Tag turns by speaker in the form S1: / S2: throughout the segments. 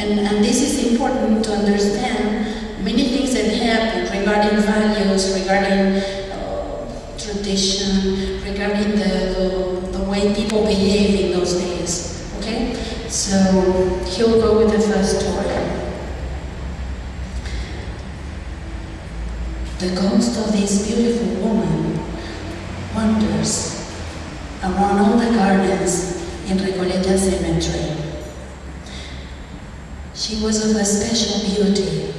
S1: And this is important to understand many things that happen regarding values, regarding tradition, regarding the way people behave in those days. Okay? So he'll go with the first story. The ghost of this beautiful woman wanders around all the gardens in Recoleta Cemetery. She was of a special beauty,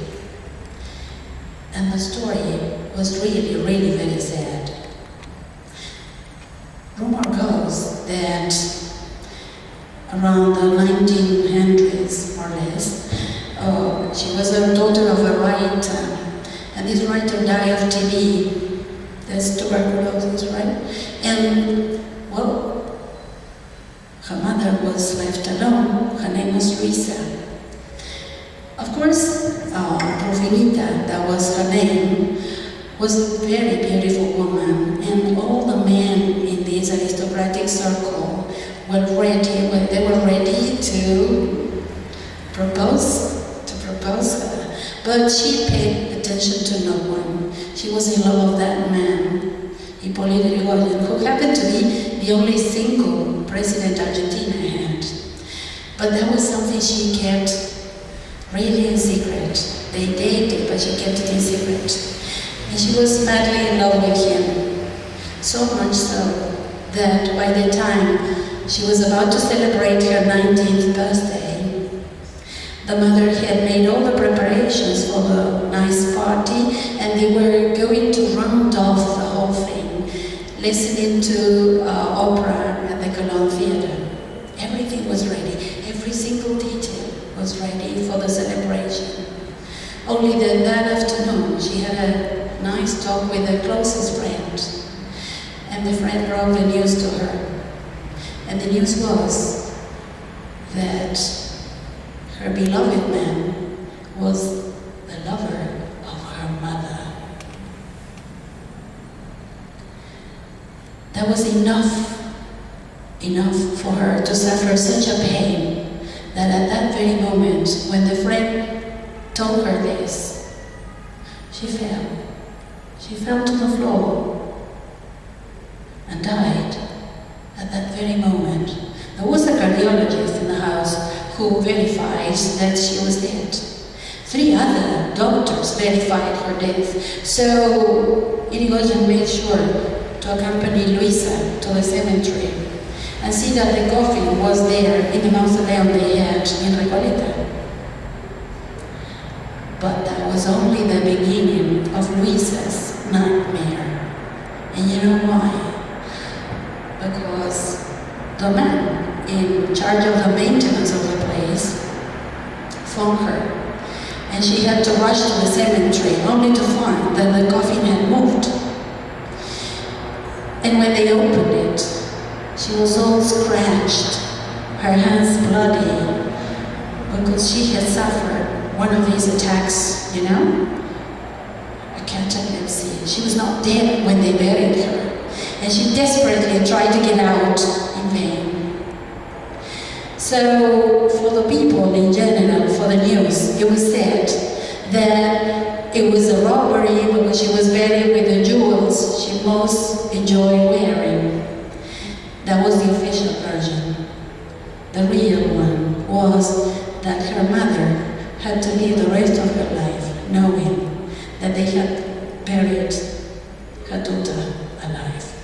S1: and the story was really, really very sad. Rumor goes that around the 1900s, more or less, she was a daughter of a writer, and this writer died of TB, that's tuberculosis, right? And, well, her mother was left alone. Her name was Luisa. Of course, Profinita, that was her name, was a very beautiful woman, and all the men in this aristocratic circle were ready to propose her. But she paid attention to no one. She was in love of that man, Hipólito Yrigoyen, who happened to be the only single president Argentina had. But that was something she kept really in secret. They dated, but she kept it in secret. And she was madly in love with him. So much so that by the time she was about to celebrate her 19th birthday, the mother had made all the preparations for the nice party, and they were going to round off the whole thing, listening to opera at the Colón Theater. Everything was ready. Every single detail was ready for the celebration. Only then that afternoon, she had a nice talk with her closest friend, and the friend brought the news to her. And the news was that her beloved man was the lover of her mother. That was enough for her to suffer such a pain that at that very moment, when the friend told her this, she fell. She fell to the floor and died at that very moment. There was a cardiologist in the house who verified that she was dead. 3 other doctors verified her death. So Yrigoyen made sure to accompany Luisa to the cemetery and see that the coffin was there in the mausoleum they had in Recoleta. But that was only the beginning of Luisa's nightmare. And you know why? Because the man in charge of the maintenance of the place phoned her, and she had to rush to the cemetery only to find that the coffin had moved. And when they opened it, she was all scratched, her hands bloody, because she had suffered one of these attacks, you know, a catalepsy. She was not dead when they buried her, and she desperately tried to get out in vain. So for the people in general, for the news, it was said that it was a robbery because she was buried with the jewels she most enjoyed wearing. That was the official version. The real one was that her mother had to live the rest of her life knowing that they had buried her daughter alive.